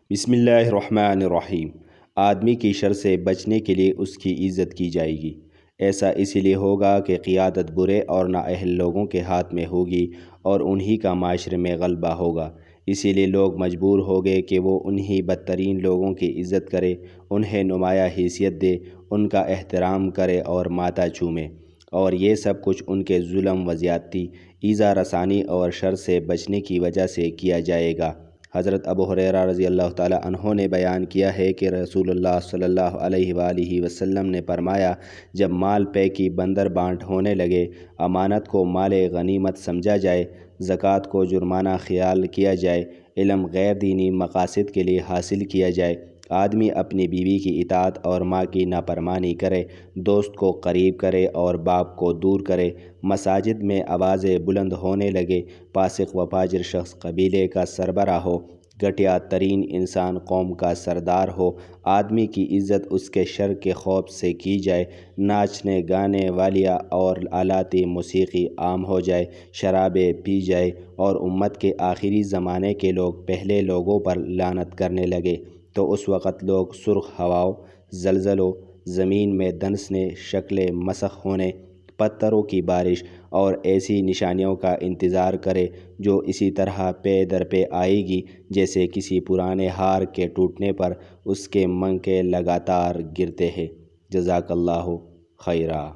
بسم اللہ الرحمن الرحیم۔ آدمی کی شر سے بچنے کے لیے اس کی عزت کی جائے گی۔ ایسا اس لیے ہوگا کہ قیادت برے اور نااہل لوگوں کے ہاتھ میں ہوگی اور انہی کا معاشرے میں غلبہ ہوگا۔ اسی لیے لوگ مجبور ہو گئے کہ وہ انہی بدترین لوگوں کی عزت کرے، انہیں نمایاں حیثیت دے، ان کا احترام کرے اور ماتھا چومے، اور یہ سب کچھ ان کے ظلم و زیادتی، ایذا رسانی اور شر سے بچنے کی وجہ سے کیا جائے گا۔ حضرت ابو ہریرہ رضی اللہ تعالی عنہ نے بیان کیا ہے کہ رسول اللہ صلی اللہ علیہ وآلہ وسلم نے فرمایا، جب مال پے کی بندر بانٹ ہونے لگے، امانت کو مال غنیمت سمجھا جائے، زکوٰۃ کو جرمانہ خیال کیا جائے، علم غیر دینی مقاصد کے لیے حاصل کیا جائے، آدمی اپنی بیوی کی اطاعت اور ماں کی نافرمانی کرے، دوست کو قریب کرے اور باپ کو دور کرے، مساجد میں آوازیں بلند ہونے لگے، فاسق و فاجر شخص قبیلے کا سربراہ ہو، گھٹیا ترین انسان قوم کا سردار ہو، آدمی کی عزت اس کے شر کے خوف سے کی جائے، ناچنے گانے والیاں اور آلاتی موسیقی عام ہو جائے، شرابیں پی جائے اور امت کے آخری زمانے کے لوگ پہلے لوگوں پر لعنت کرنے لگے، تو اس وقت لوگ سرخ ہواؤں، زلزلوں، زمین میں دھنسنے، شکلیں مسخ ہونے، پتھروں کی بارش اور ایسی نشانیوں کا انتظار کرے جو اسی طرح پے در پے آئے گی جیسے کسی پرانے ہار کے ٹوٹنے پر اس کے منکے لگاتار گرتے ہیں۔ جزاک اللہ خیرا۔